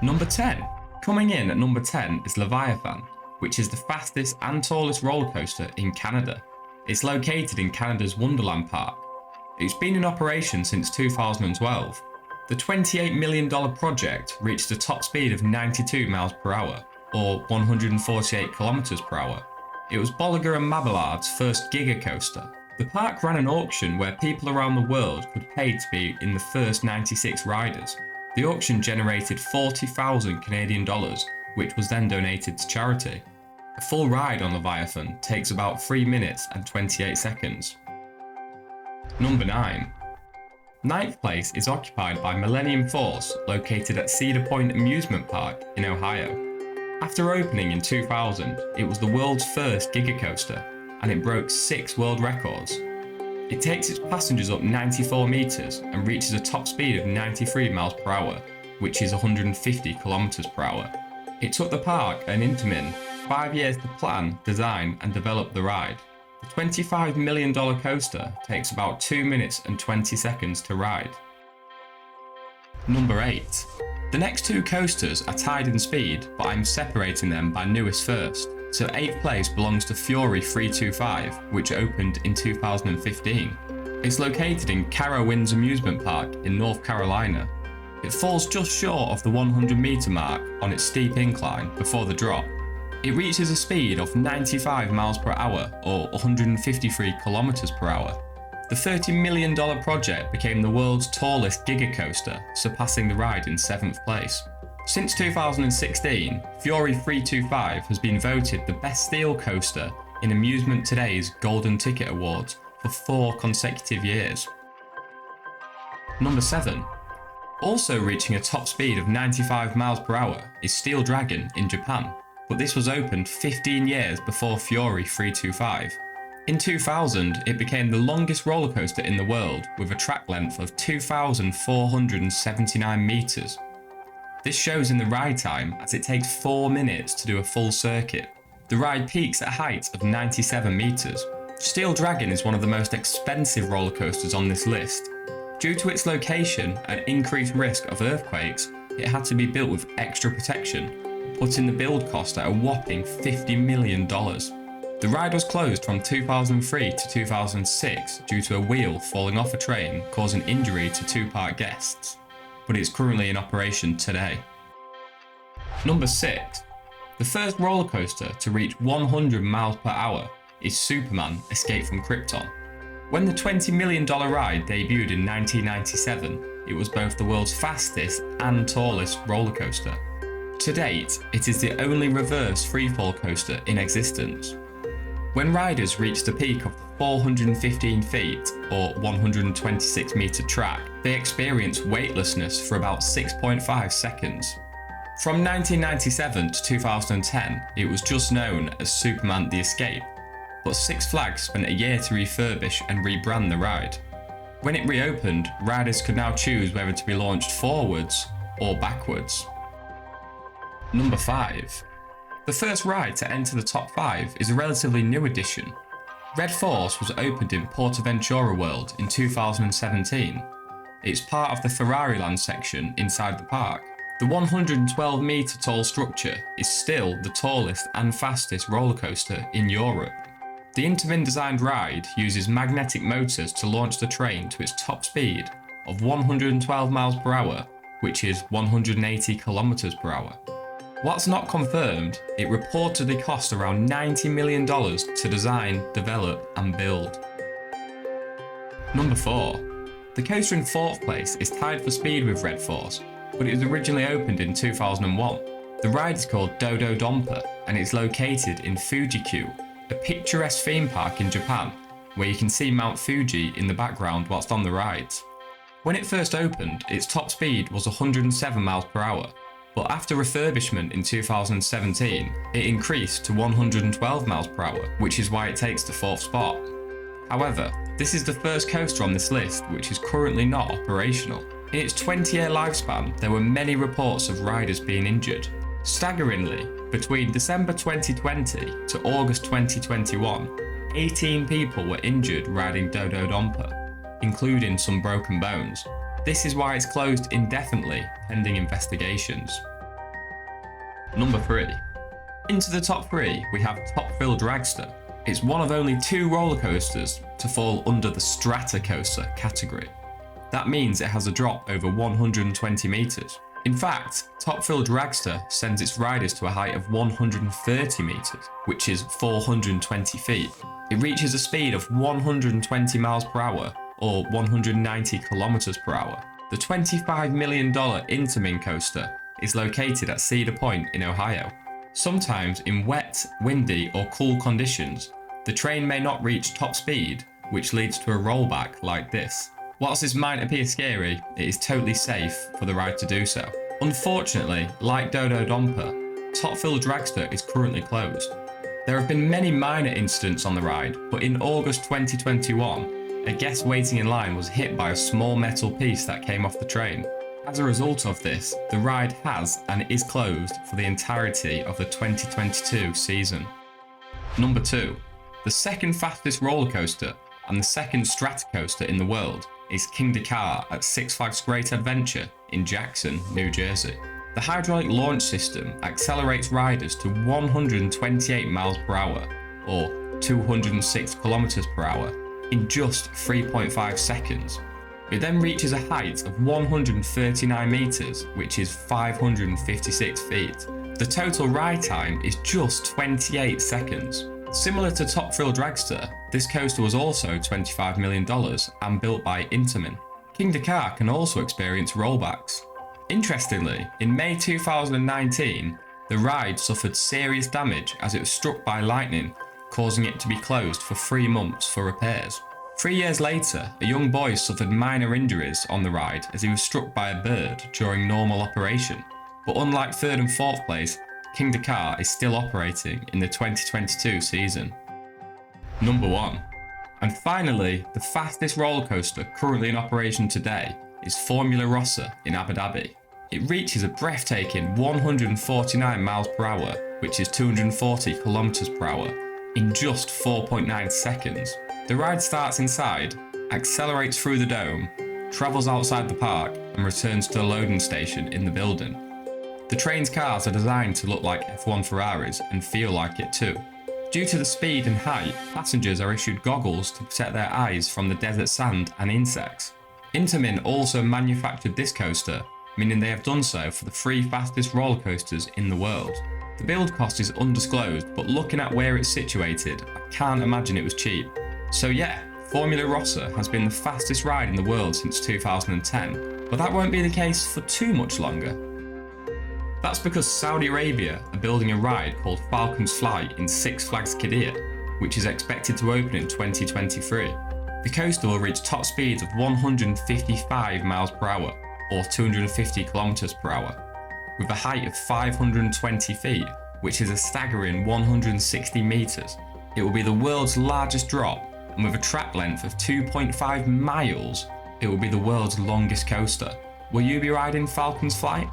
Number 10. Coming in at number 10 is Leviathan, which is the fastest and tallest roller coaster in Canada. It's located in Canada's Wonderland Park. It's been in operation since 2012. The $28 million project reached a top speed of 92 miles per hour, or 148 kilometers per hour. It was Bolliger and Mabillard's first giga coaster. The park ran an auction where people around the world could pay to be in the first 96 riders. The auction generated 40,000 Canadian dollars, which was then donated to charity. A full ride on Leviathan takes about 3 minutes and 28 seconds. Number 9. Ninth place is occupied by Millenium Force, located at Cedar Point Amusement Park in Ohio. After opening in 2000, it was the world's first giga coaster, and it broke 6 world records. It takes its passengers up 94 meters and reaches a top speed of 93 miles per hour, which is 150 kilometers per hour. It took the park and Intamin 5 years to plan, design, and develop the ride. The $25 million coaster takes about 2 minutes and 20 seconds to ride. Number 8. The next 2 coasters are tied in speed, but I'm separating them by newest first. So 8th place belongs to Fury 325, which opened in 2015. It's located in Carowinds Amusement Park in North Carolina. It falls just short of the 100-meter mark on its steep incline before the drop. It reaches a speed of 95 miles per hour, or 153 kilometers per hour. The $30 million project became the world's tallest giga coaster, surpassing the ride in 7th place. Since 2016, Fury 325 has been voted the best steel coaster in Amusement Today's Golden Ticket Awards for 4 consecutive years. Number 7. Also reaching a top speed of 95 miles per hour is Steel Dragon in Japan, but this was opened 15 years before Fury 325. In 2000, it became the longest roller coaster in the world with a track length of 2,479 meters. This shows in the ride time as it takes 4 minutes to do a full circuit. The ride peaks at a height of 97 meters. Steel Dragon is one of the most expensive roller coasters on this list. Due to its location and increased risk of earthquakes, it had to be built with extra protection, putting the build cost at a whopping $50 million. The ride was closed from 2003 to 2006 due to a wheel falling off a train causing injury to 2 park guests, but it's currently in operation today. Number 6. The first roller coaster to reach 100 miles per hour is Superman Escape from Kyrpton. When the $20 million ride debuted in 1997, it was both the world's fastest and tallest roller coaster. To date, it is the only reverse freefall coaster in existence. When riders reach the peak of the 415 feet or 126 meter track, they experience weightlessness for about 6.5 seconds. From 1997 to 2010, it was just known as Superman the Escape, but Six Flags spent a year to refurbish and rebrand the ride. When it reopened, riders could now choose whether to be launched forwards or backwards. Number 5. The first ride to enter the top 5 is a relatively new addition. Red Force was opened in Portaventura World in 2017. It's part of the Ferrari-land section inside the park. The 112 metre tall structure is still the tallest and fastest roller coaster in Europe. The Intamin designed ride uses magnetic motors to launch the train to its top speed of 112 miles per hour, which is 180 kilometers per hour. What's not confirmed, it reportedly cost around $90 million to design, develop and build. Number 4. The coaster in 4th place is tied for speed with Red Force, but it was originally opened in 2001. The ride is called Do-Dodonpa and it's located in Fuji-Q, a picturesque theme park in Japan, where you can see Mount Fuji in the background whilst on the rides. When it first opened, its top speed was 107 miles per hour, but after refurbishment in 2017, it increased to 112 miles per hour, which is why it takes the 4th spot. However, this is the first coaster on this list which is currently not operational. In its 20-year lifespan, there were many reports of riders being injured. Staggeringly, between December 2020 to August 2021, 18 people were injured riding Do-Dodonpa, including some broken bones. This is why it's closed indefinitely pending investigations. Number 3. Into the top 3, we have Top Thrill Dragster. It's one of only 2 roller coasters to fall under the strata coaster category. That means it has a drop over 120 meters. In fact, Top Thrill Dragster sends its riders to a height of 130 meters, which is 420 feet. It reaches a speed of 120 miles per hour, or 190 kilometers per hour. The $25 million Intamin coaster is located at Cedar Point in Ohio. Sometimes in wet, windy, or cool conditions, the train may not reach top speed, which leads to a rollback like this. Whilst this might appear scary, it is totally safe for the ride to do so. Unfortunately, like Do-Dodonpa, Top Thrill Dragster is currently closed. There have been many minor incidents on the ride, but in August 2021, a guest waiting in line was hit by a small metal piece that came off the train. As a result of this, the ride has and is closed for the entirety of the 2022 season. Number 2. The second fastest roller coaster and the second strata coaster in the world is Kingda Ka at Six Flags Great Adventure in Jackson, New Jersey. The hydraulic launch system accelerates riders to 128 miles per hour, or 206 kilometers per hour, in just 3.5 seconds. It then reaches a height of 139 meters, which is 556 feet. The total ride time is just 28 seconds. Similar to Top Thrill Dragster, this coaster was also $25 million and built by Intamin. Kingda Ka can also experience rollbacks. Interestingly, in May 2019, the ride suffered serious damage as it was struck by lightning, causing it to be closed for 3 months for repairs. 3 years later, a young boy suffered minor injuries on the ride as he was struck by a bird during normal operation. But unlike 3rd and 4th place, Kingda Ka is still operating in the 2022 season. Number 1. And finally, the fastest roller coaster currently in operation today is Forumla Rosa in Abu Dhabi. It reaches a breathtaking 149 miles per hour, which is 240 kilometers per hour, in just 4.9 seconds. The ride starts inside, accelerates through the dome, travels outside the park, and returns to the loading station in the building. The train's cars are designed to look like F1 Ferraris and feel like it too. Due to the speed and height, passengers are issued goggles to protect their eyes from the desert sand and insects. Intamin also manufactured this coaster, meaning they have done so for the 3 fastest roller coasters in the world. The build cost is undisclosed, but looking at where it's situated, I can't imagine it was cheap. So yeah, Forumla Rosa has been the fastest ride in the world since 2010, but that won't be the case for too much longer. That's because Saudi Arabia are building a ride called Falcon's Flight in Six Flags Qiddiya, which is expected to open in 2023. The coaster will reach top speeds of 155 miles per hour, or 250 kilometers per hour, with a height of 520 feet, which is a staggering 160 meters. It will be the world's largest drop, and with a track length of 2.5 miles, it will be the world's longest coaster. Will you be riding Falcon's Flight?